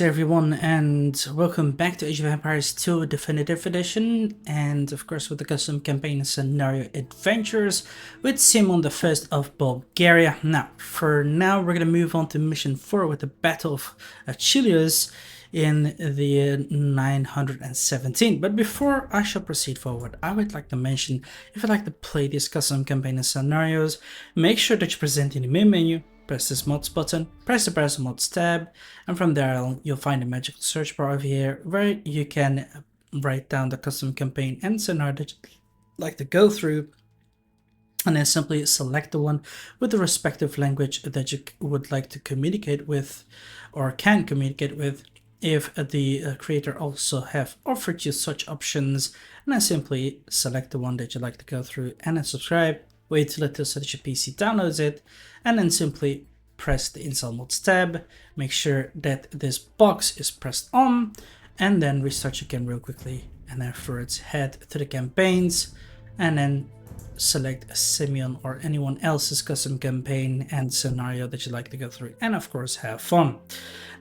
Greetings everyone and welcome back to Age of Empires 2 Definitive Edition, and of course with the custom campaign scenario adventures with Simeon the First of Bulgaria. Now, for now we're going to move on to mission 4 with the Battle of Achelous in the 917. But before I shall proceed forward, I would like to mention, if you'd like to play these custom campaign and scenarios, make sure that you present in the main menu. Press this mods button, press the browser mods tab, and from there you'll find a magical search bar over here where you can write down the custom campaign and scenario that you'd like to go through, and then simply select the one with the respective language that you would like to communicate with or can communicate with if the creator also have offered you such options, and then simply select the one that you'd like to go through and then subscribe. Wait till your PC downloads it, and then simply press the install mods tab. Make sure that this box is pressed on, and then restart your game real quickly, and afterwards head to the campaigns and then select Simeon or anyone else's custom campaign and scenario that you'd like to go through, and of course have fun.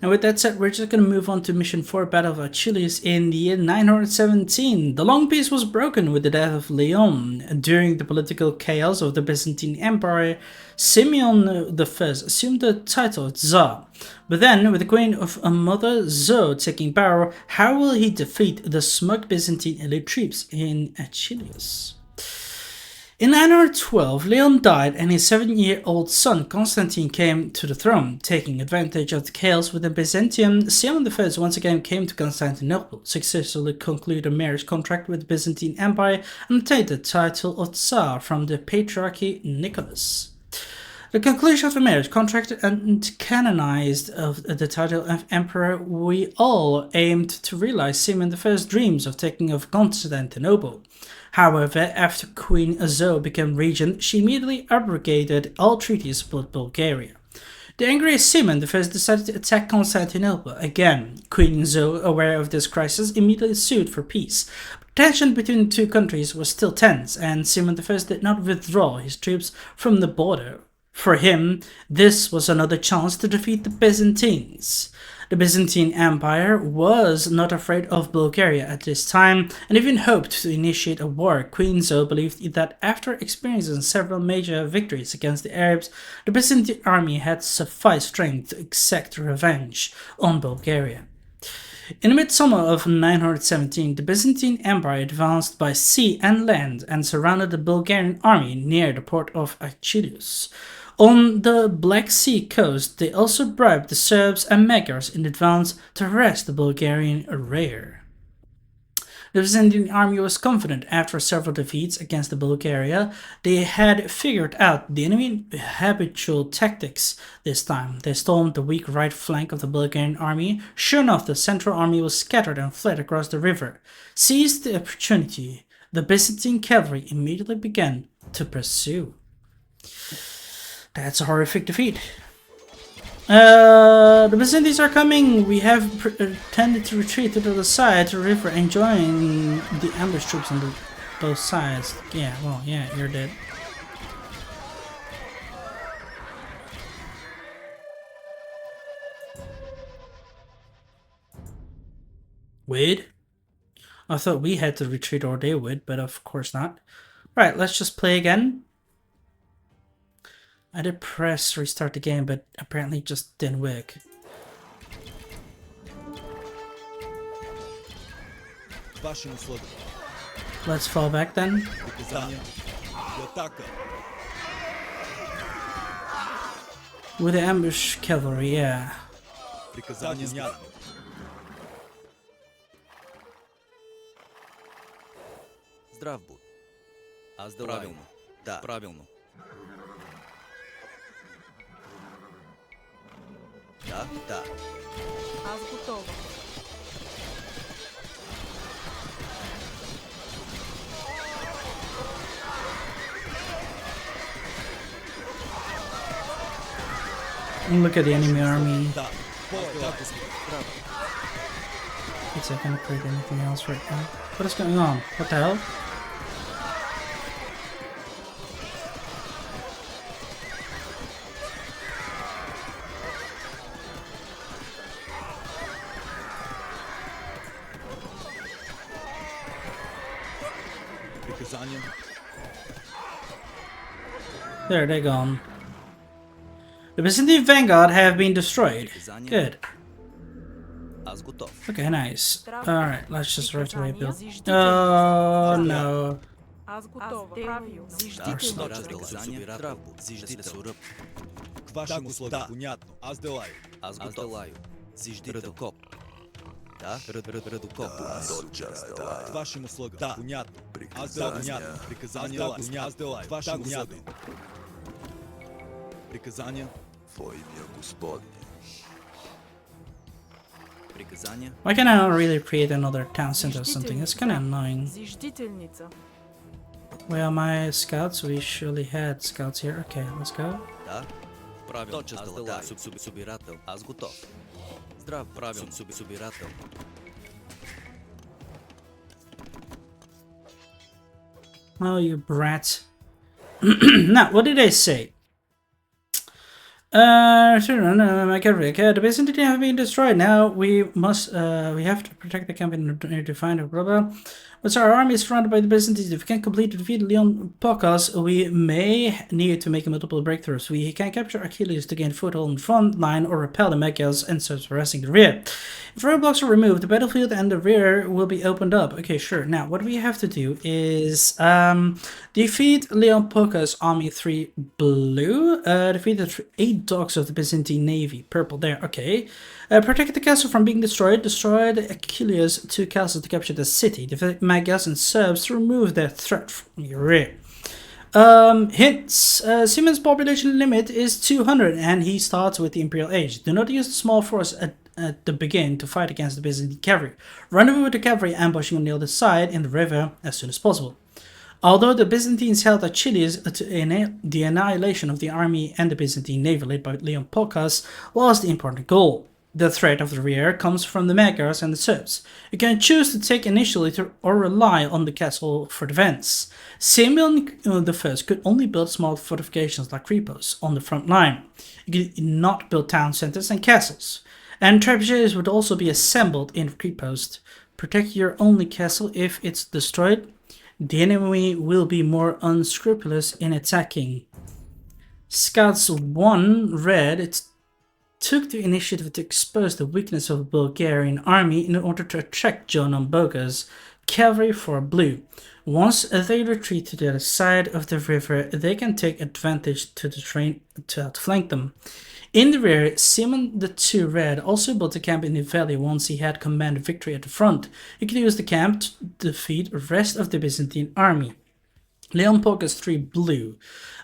Now with that said, we're just going to move on to mission 4, Battle of Achelous in the year 917. The long peace was broken with the death of Leon. During the political chaos of the Byzantine Empire, Simeon I assumed the title of Tsar. But then, with the queen of Mother Zoe taking power, how will he defeat the smug Byzantine elite troops in Achelous? In 912, Leon died and his 7-year-old son Constantine came to the throne. Taking advantage of the chaos within Byzantium, Simeon I once again came to Constantinople, successfully concluded a marriage contract with the Byzantine Empire, and obtained the title of Tsar from the Patriarch Nicholas. The conclusion of the marriage contract and canonized of the title of Emperor, we all aimed to realize Simeon I's dreams of taking over Constantinople. However, after Queen Zoe became regent, she immediately abrogated all treaties with Bulgaria. The angry Simeon I decided to attack Constantinople again. Queen Zoe, aware of this crisis, immediately sued for peace. But tension between the two countries was still tense, and Simeon I did not withdraw his troops from the border. For him, this was another chance to defeat the Byzantines. The Byzantine Empire was not afraid of Bulgaria at this time, and even hoped to initiate a war. Queen Zoe believed that after experiencing several major victories against the Arabs, the Byzantine army had sufficient strength to exact revenge on Bulgaria. In the midsummer of 917, the Byzantine Empire advanced by sea and land and surrounded the Bulgarian army near the port of Achelous. On the Black Sea coast, they also bribed the Serbs and Magyars in advance to harass the Bulgarian rear. The Byzantine army was confident after several defeats against Bulgaria. They had figured out the enemy's habitual tactics this time. They stormed the weak right flank of the Bulgarian army. Sure enough, the central army was scattered and fled across the river. Seized the opportunity, the Byzantine cavalry immediately began to pursue. That's a horrific defeat. The Byzantines are coming. We have tended to retreat to the other side of the river and join the ambush troops on both sides. Yeah, well, yeah, you're dead. Wait. I thought we had to retreat or they would, but of course not. Right, let's just play again. I did press restart the game, but apparently it just didn't work. Let's fall back then. With the ambush cavalry, yeah. Здрав будь. Аз да правилно. Да. Правилно. Да, да. Аз готова. Look at the enemy army. It's not gonna create anything else right now. What is going on? What the hell? Приказания. There, they're gone. The Byzantine vanguard have been destroyed. Good. Аз готов. Okay, nice. Alright, let's just right away build. Oh no. Аз готова. Правилно. Приказания. Здравбо. Зиждител. К вашим услугам. Понятно. Аз делаю. Аз делаю. Зиждител. Редокоп. Да? Редокоп. К вашим услугам. Да. Понятно. Аз делаю. Понятно. Приказания. Аз делаю. К вашим услугам. Приказания. Во имя Господне. Приказания. Why can I not really create another town center or something? It's kind of annoying. Зиждителница. Where are my scouts? We surely had scouts here. Okay, let's go. Да. Правилно. Аз делаю. Собирател. Аз готов. Здрав. Правилно. Собирател. Oh, you brat. Now, what did I say? The Byzantine have been destroyed. Now we have to protect the camp to find a blah blah. Once our army is surrounded by the Byzantines, if we can complete defeat Leon Pocas, we may need to make multiple breakthroughs. We can capture Achelous to gain foothold in the front line or repel the Magyars and start harassing the rear. If roadblocks are removed, the battlefield and the rear will be opened up. Okay, sure. Now, what we have to do is defeat Leon Pocas' army 3 blue, defeat the 8 dogs of the Byzantine navy, purple there, okay. Protect the castle from being destroyed, destroy the Achelous 2 castles to capture the city, defeat Magyars and Serbs to remove their threat from your rear. Hints. Simeon's population limit is 200 and he starts with the Imperial Age. Do not use the small force at the beginning to fight against the Byzantine cavalry. Rendezvous with the cavalry ambushing on the other side in the river as soon as possible. Although the Byzantines held Achelous, the annihilation of the army and the Byzantine navy led by Leon Pocas was the important goal. The threat of the rear comes from the Magyars and the Serbs. You can choose to take initiative or rely on the castle for defense. Simeon I could only build small fortifications like repos on the front line. You could not build town centers and castles. And trebuchets would also be assembled in repos. Protect your only castle. If it's destroyed, the enemy will be more unscrupulous in attacking. Scouts 1 red took the initiative to expose the weakness of the Bulgarian army in order to attract John Amboga's cavalry for blue. Once they retreat to the other side of the river, they can take advantage to the terrain to outflank them. In the rear, Simeon II Red also built a camp in the valley once he had commanded victory at the front. He could use the camp to defeat the rest of the Byzantine army. Leon Pocas 3 Blue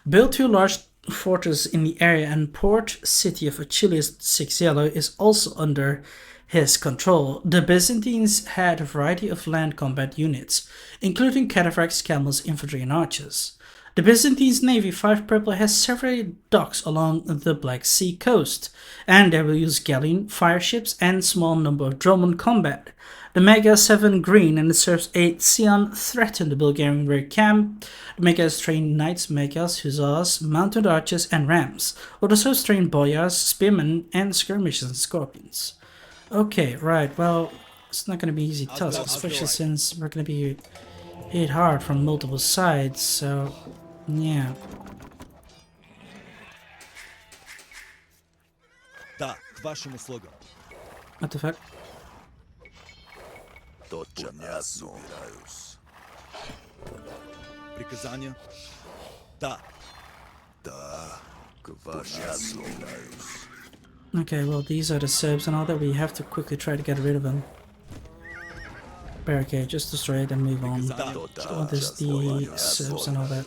built 2 large fortresses in the area, and port city of Achelous 6 Yellow is also under his control. The Byzantines had a variety of land combat units, including cataphracts, camels, infantry, and archers. The Byzantine Navy 5 Purple has several docks along the Black Sea coast, and they will use galleon, fireships, and small number of drone combat. The Magyars 7 Green and the Serbs 8 Cyan threaten the Bulgarian rear camp. The Magyars train knights, Magyars, hussars, mounted archers, and rams, while the Serbs train boyars, spearmen, and skirmishers and scorpions. Okay, right, well, it's not going to be easy task, especially since we're going to be hit hard from multiple sides, so yeah. Да, к вашим услугам. What the fuck? Понятно. Собираюсь. Приказания. Да. Да. К вашим собираюсь. Okay, well, these are the Serbs and all that. We have to quickly try to get rid of them. Barricade, just destroy it and move on. What is the Serbs and all that?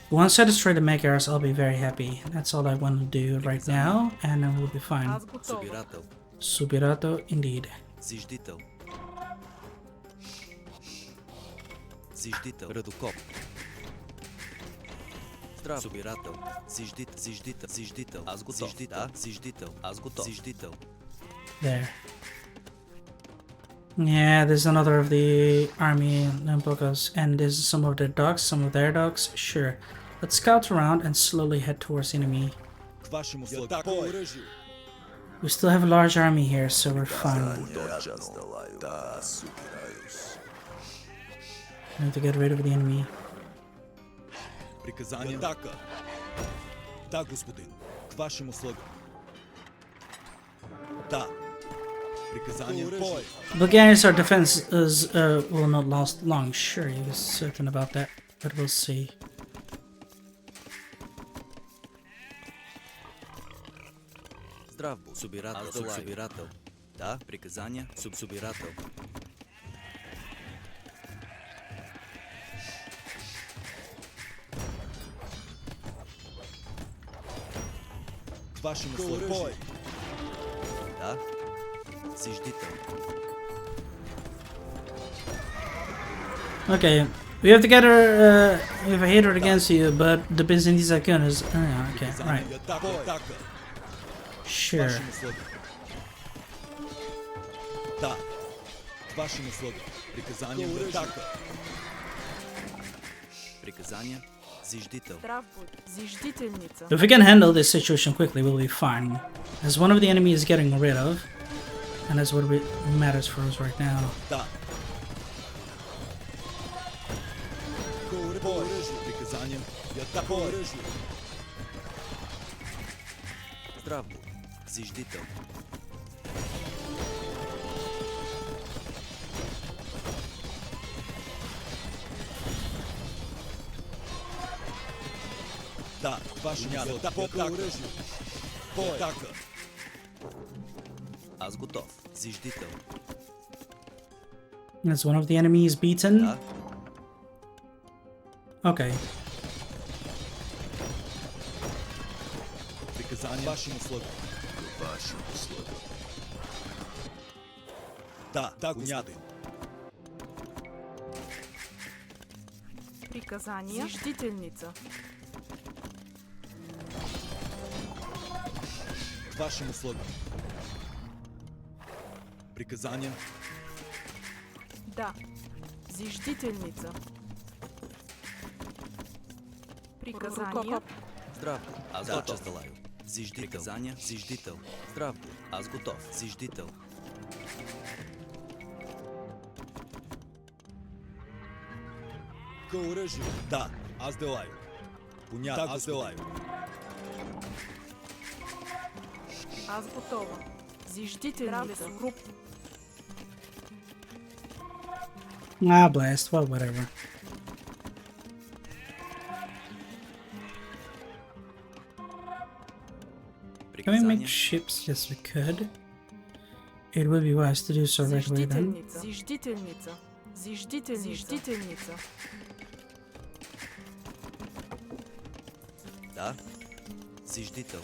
Once I destroy the Magyars, I'll be very happy. That's all I want to do right now, and then we'll be fine. Аз готова. Собирател. Subirato, indeed. Зиждител. Зиждител. Редокоп. Здрав. Собирател. Зиждител. Аз готов. Да. Зиждител. Аз готов. Зиждител. There. Yeah, there's another of the army Limpocos, and there's some of their dogs, some of their dogs. Sure. Let's scout around and slowly head towards the enemy. К вашим услугам. По оръжие. We still have a large army here, so we're fine. Да, собираюсь. I need to get rid of the enemy. Приказание. Атака. Да, господин. К вашим услугам. Да. Приказание. Бой. Bulgarians, our defense will not last long. Sure, he was certain about that, but we'll see. Здрав бъл. Собирател. Субсобирател. Да. Приказания. Субсобирател. К вашим услугам. Бой. Да. Зиждител. Okay, we have to get her. We have a hatred against you, but the Byzantines are good. Okay, right. Атака. Sure. Вашим услугам. Да. К вашим услугам. Приказание. Атака. Приказание. Зиждител. Здрав будь. Зиждительница. If we can handle this situation quickly, we'll be fine. As one of the enemies is getting rid of, and that's what matters for us right now. Да. Бой. Приказание. Атака. Здрав бъл. Зиждител. Да, ваши място. Атака. Бой. Атака. Аз готов. Зиждител. That's one of the enemies beaten. Да. Okay. Приказание. Вашим услугам. Вашим услугам. Да, да, господин. Приказание. Зиждительница. К вашим услугам. Приказание. Да. Зиждительница. Приказание. Здрав бъл. Аз готов. Здалаю. Зиждител. Приказания. Зиждител. Здрав бъл. Аз готов. Зиждител. К оръжие. Да, аз делаю. Понятно. Аз делаю. Аз готова. Зиждителница. Груп. Ah, blast. Well, whatever. Can we make ships? Yes, we could. It would be wise to do so right away then. Зиждительница. Зиждительница. Зиждительница. Зиждительница. Да. Зиждител.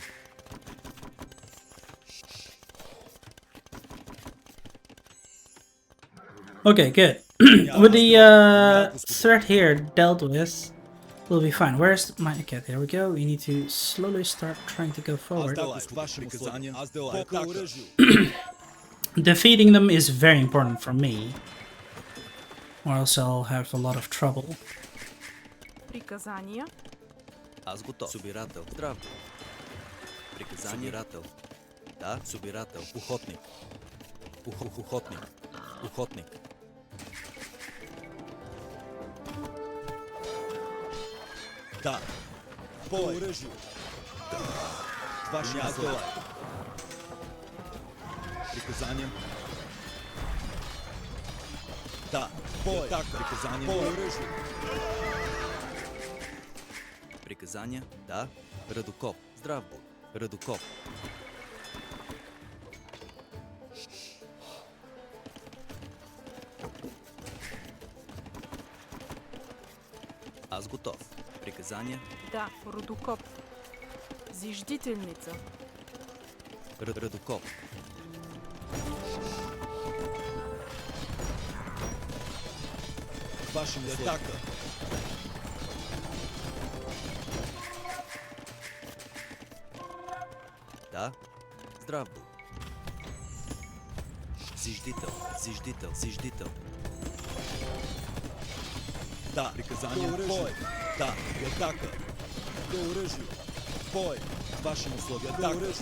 Okay, good. With the threat here dealt with, we'll be fine. Where's my... Okay, there we go. We need to slowly start trying to go forward. Defeating them is very important for me, or else I'll have a lot of trouble. Приказания. Аз готов. Собирател. Здрав. Приказание. Собирател. Да, собирател. Охотник. Охотник. Охотник. Да. По оръжие. Да. Ваше място. Приказания. Да. Бой. Атака. Приказания. По оръжие. Приказания. Да. Радокоп. Здрав бой. Радокоп. Аз готов. Приказания. Да. Рудокоп. Зиждителница. Радокоп. Вашим атака. Да. Здрав бил. Зиждител. Зиждител. Зиждител. Да. Приказание. Бой. Да. И атака. До оръжие. Бой. Вашим условия. Атака.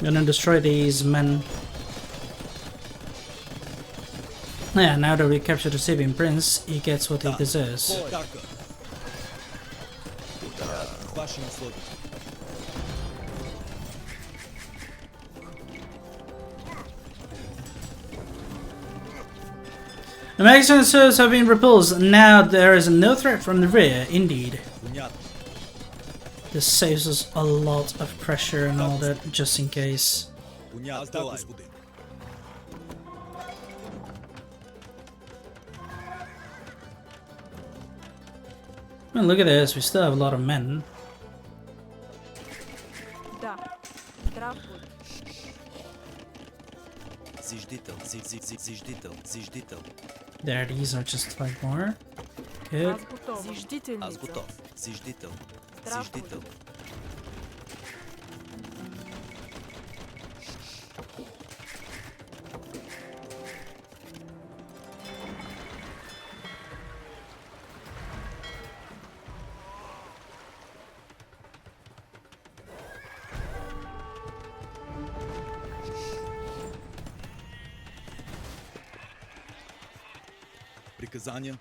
Gonna destroy these men. Yeah, now that we captured the Simeon prince, he gets what he deserves. Атака! К вашим услугам. The Mexican soldiers have been repulsed. Now there is no threat from the rear, indeed. Понятно. This saves us a lot of pressure and all that, just in case. Понятно. Да, господин. I mean, look at this, we still have a lot of men. Да. Здрав будь. Зиждител. Зиждител. There, these are just 5 more. Good. Аз готова. Аз Зиждителница. готов. Зиждител. Здрав Зиждител. будь. Приказания.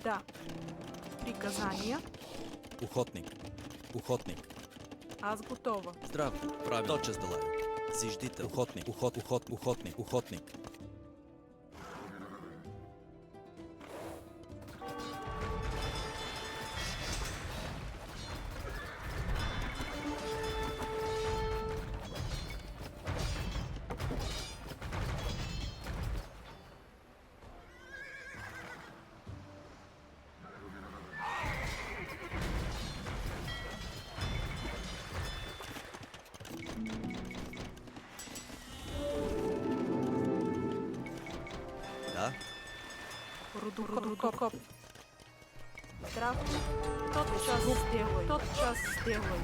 Да. Приказания. Охотник. Охотник. Аз готова. Здраво. Правилно. Тотчас делаю. Зиждител. Охотник. Охотник. Да. Рудокоп. Здрав. Тот час сделаю. Тот час сделаю.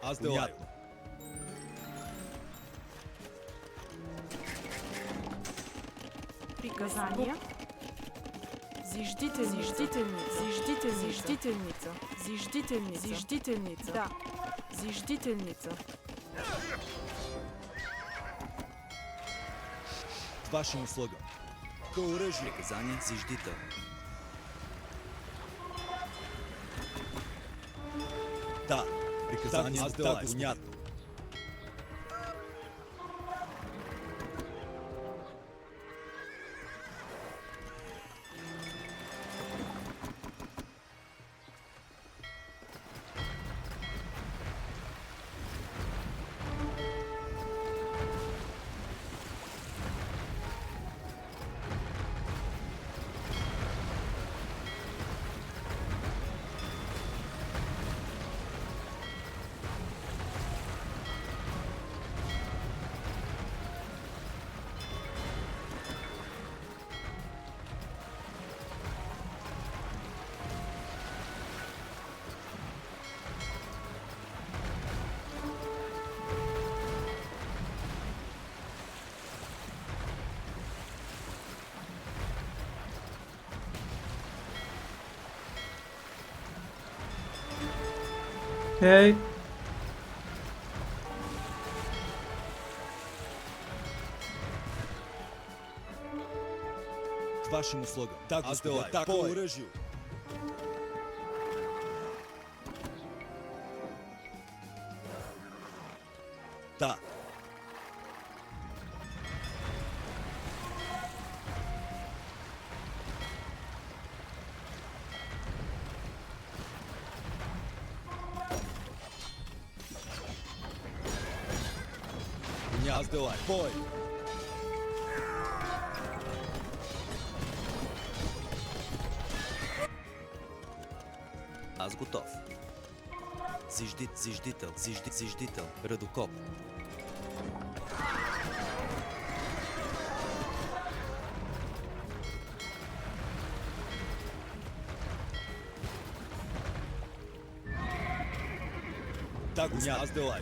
Аз делаю. Приказания. Зиждительница. Да. Зиждительница. К вашим услугам. К оръжию. Приказания. Зиждител. Да. Приказания. Аз делаю. Понятно. Okay. К вашим услугам. Так, аз делаю. Так, по оръжию. Да. Аз делай. Бой. Аз готов. Зиждител. Ръдокоп. Так, аз делай.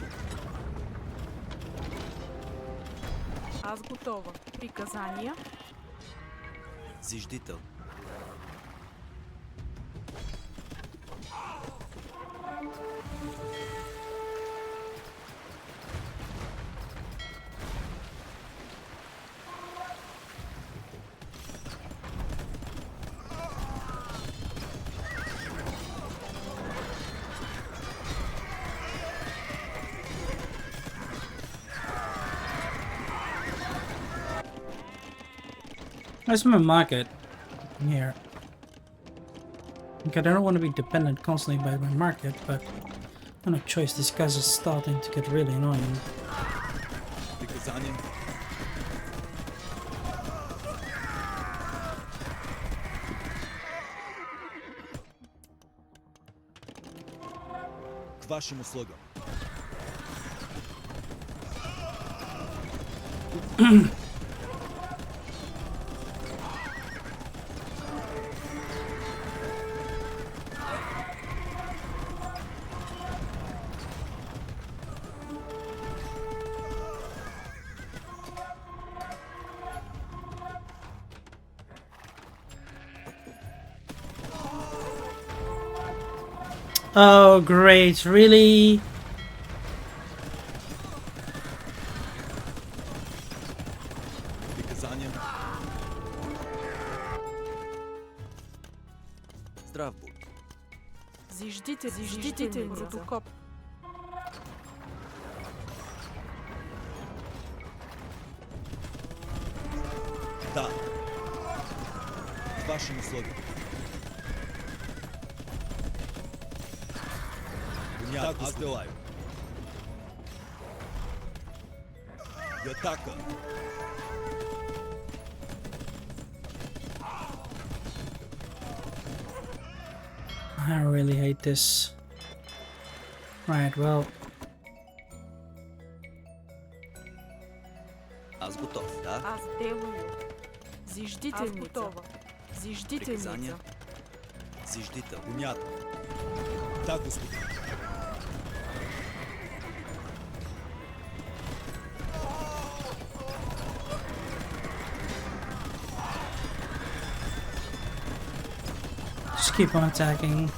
Аз готова. Приказания? Зиждител. Where's my market? Here. Okay, I don't want to be dependent constantly by my market, but no choice. These guys are starting to get really annoying. Приказания. К вашим услугам. Oh, great. Really? Приказания. Здрав будь. Зиждитель. Рудокоп. Да. К вашим услугам. Понятно, аз делаю. И атака. I really hate this. Right, well, Аз готов, да? Аз делаю. Зиждителница. Аз готова. Зиждителница. Приказания. Зиждител. Понятно. Да, господин. just keep on attacking.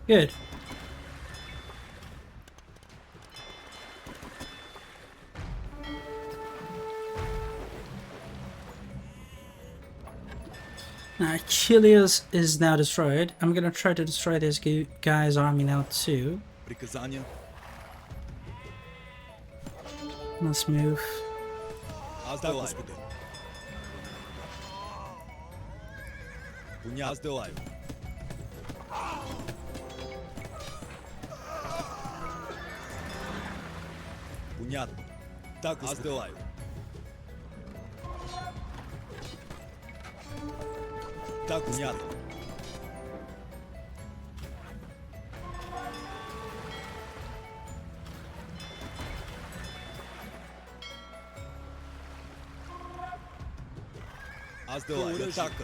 Good. Now, Achelous is now destroyed. I'm gonna try to destroy this guy's army now too. Приказания. Let's move. Аз делаю, господин. Понятно. Аз делаю. Понятно. Так, аз делаю. Так, понятно. Аз делаю. Атака.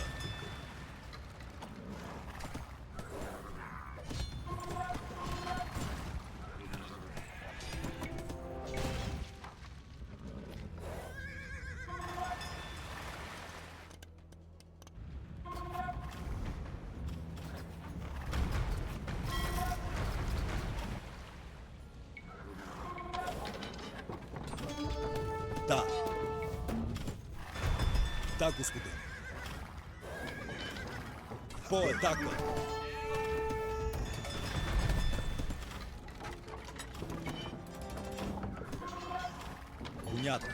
Да. Да, господин. По-атака! Понятно.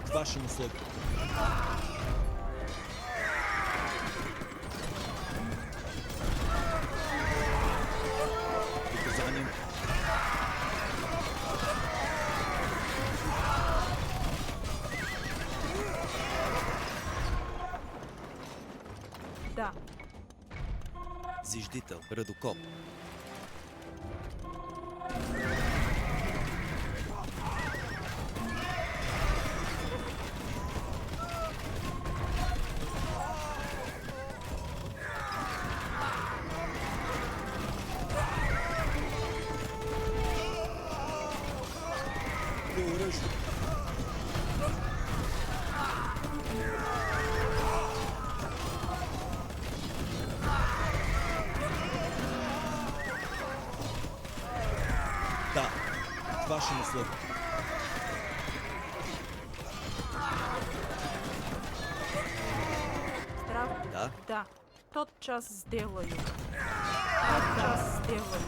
К вашим услугам. Приказание. Да. Зиждител. Радокоп. Оръжие. Да, к вашим услугам. Здрав. Да? Да. Тотчас сделаю. Тотчас сделаю.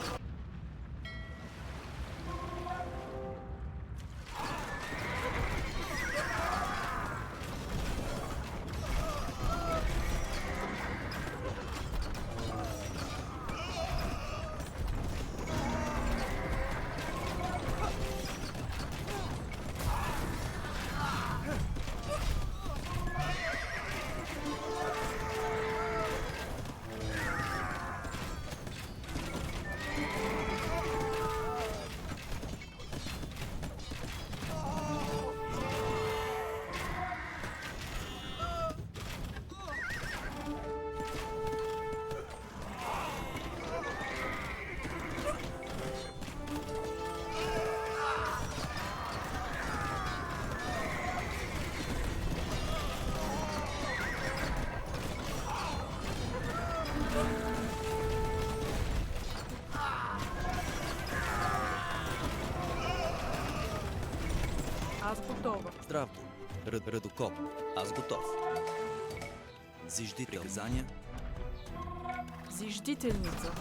Аз готова. Здраво. Радокоп. Аз готов. Зиждител. Приказания. Зиждителница.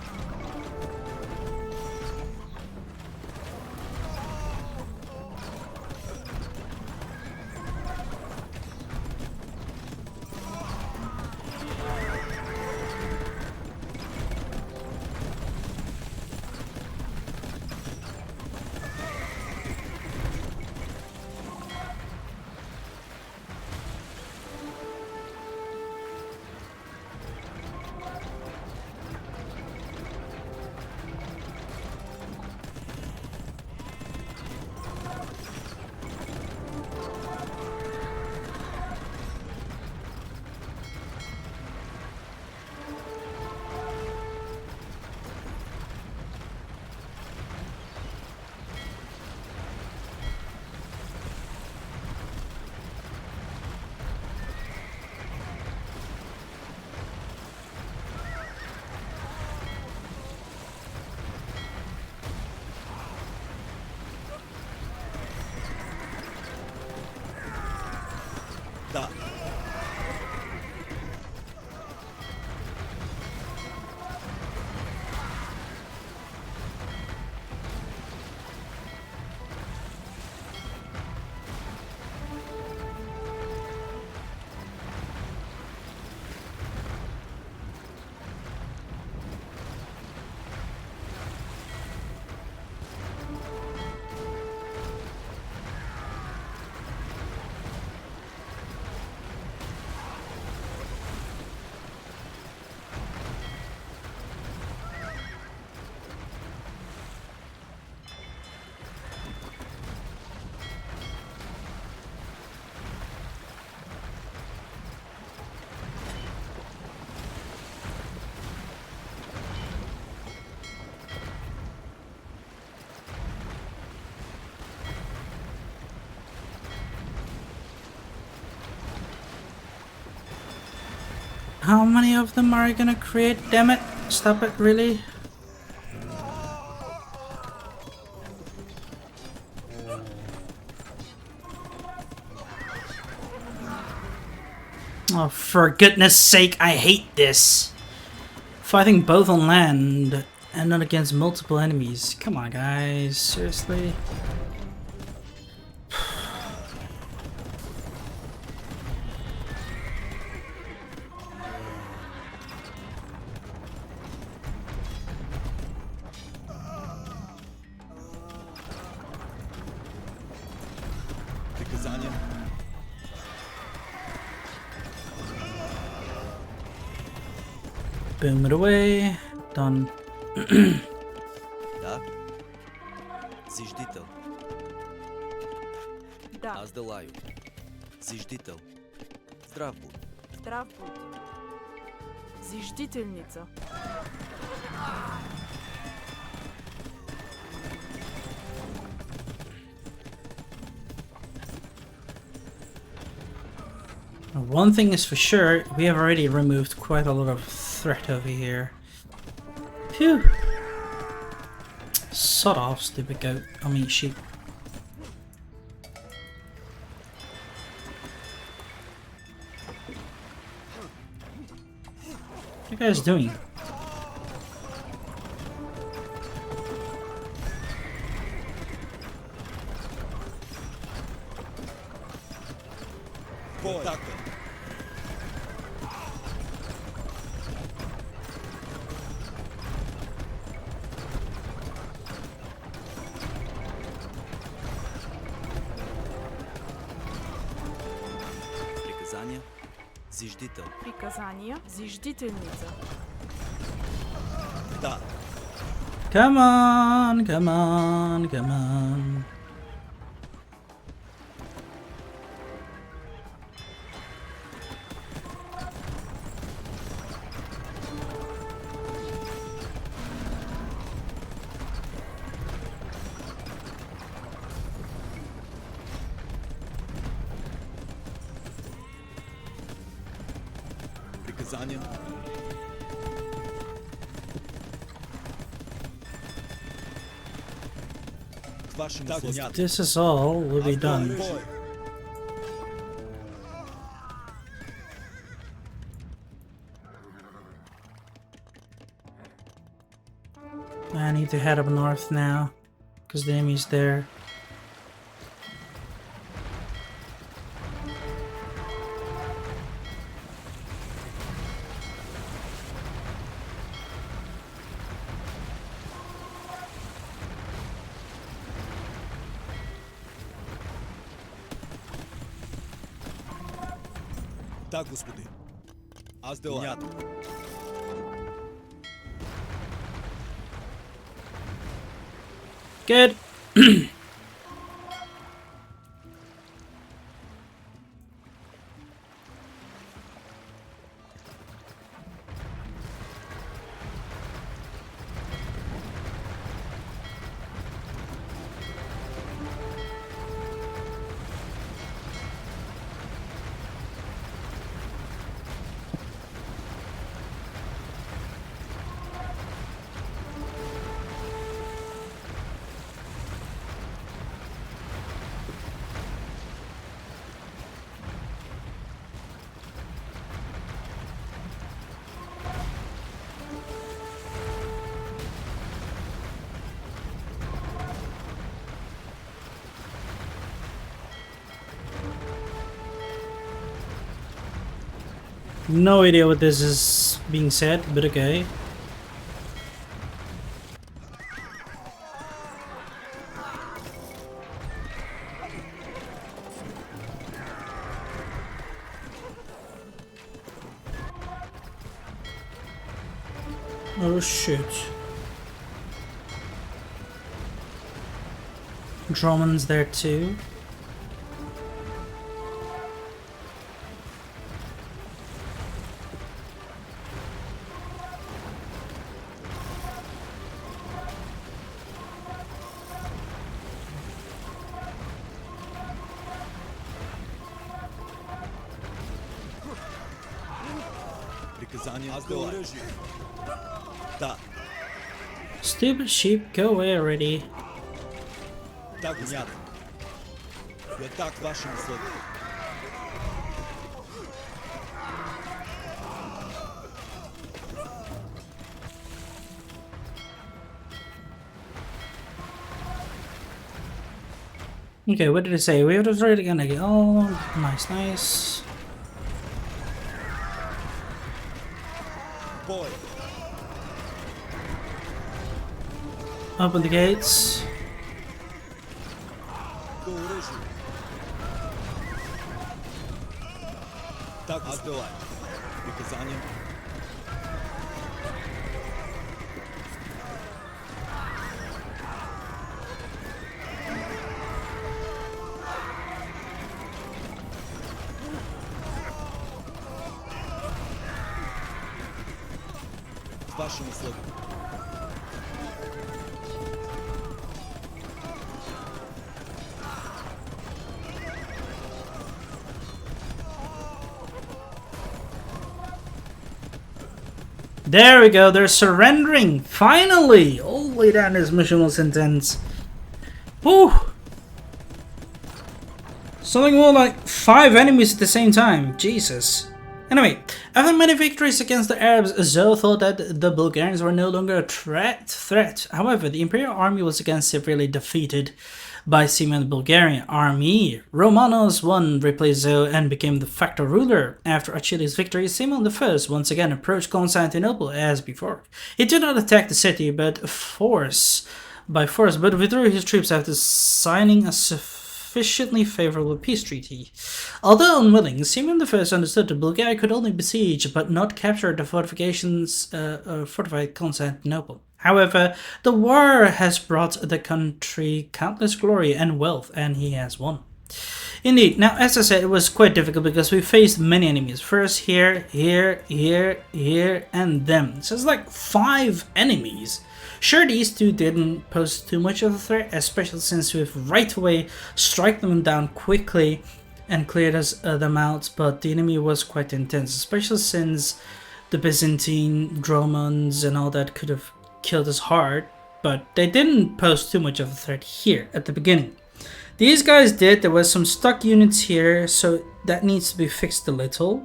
Да. How many of them are you gonna create? Damn it! Stop it, really? Oh, for goodness sake, I hate this. Fighting both on land and not against multiple enemies. Come on, guys. Seriously? Приказания. Boom it away. Done. Да. Зиждител. Да. Аз Делаю. Зиждител. Здрав будь. Здрав будь. Зиждительница. One thing is for sure, we have already removed quite a lot of threat over here. Phew. Sod off, stupid goat. I mean sheep. What are you guys doing? Бой. Атака. Приказания. Зиждител. Приказания. Зиждительница. Да. Come on, come on, come on. Приказания. К вашим условиям. This is all will be done. Бой. I need to head up north now, because the enemy's there. Да, господи. Аз Делаю. Good. No idea what this is being said, but okay. Oh shit. Drummond's there too. Приказания. Аз Делаю. Да. Stupid sheep, go away already. Да, господи. И атак вашим условиям. Okay, what did it say? We have to throw it again. Oh, nice, nice. Бой! Open the gates. К оружию! Так, Азделай. Приказание. К вашим услугам. There we go, they're surrendering! Finally! Holy, that this mission was intense. Whew! Something more like 5 enemies at the same time. Jesus. Anyway, after many victories against the Arabs, Zoe thought that the Bulgarians were no longer a threat. However, the Imperial army was again severely defeated by Simeon's Bulgarian army. Romanos I replaced Zoe and became the facto ruler. After Achelous' victory, Simeon I once again approached Constantinople as before. He did not attack the city by force, but withdrew his troops after signing a sufficiently favorable peace treaty. Although unwilling, Simeon I understood that Bulgaria could only besiege but not capture the fortified Constantinople. However, the war has brought the country countless glory and wealth, and he has won. Indeed, now as I said, it was quite difficult because we faced many enemies. First here, and them. So it's like 5 enemies. Sure, these two didn't pose too much of a threat, especially since we've right away struck them down quickly and cleared them out, but the enemy was quite intense, especially since the Byzantine, Romans and all that could have killed us hard, but they didn't pose too much of a threat here at the beginning. These guys did. There was some stuck units here, so that needs to be fixed a little.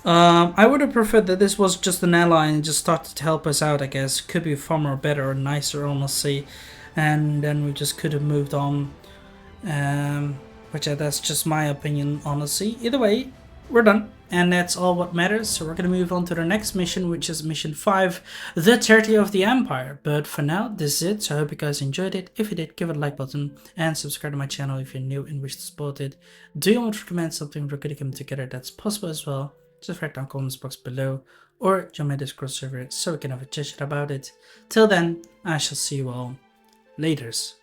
I would have preferred that this was just an ally and just started to help us out, I guess. Could be far more better or nicer, honestly. And then we just could have moved on. That's just my opinion, honestly. Either way, we're done. And that's all what matters. So we're going to move on to the next mission, which is mission 5, the Territory of the Empire. But for now, this is it. So I hope you guys enjoyed it. If you did, give it a like button and subscribe to my channel if you're new and wish to support it. Do you want to recommend something we're going to come together that's possible as well? Just write down comments box below or join my Discord server so we can have a chit chat about it. Till then, I shall see you all laters.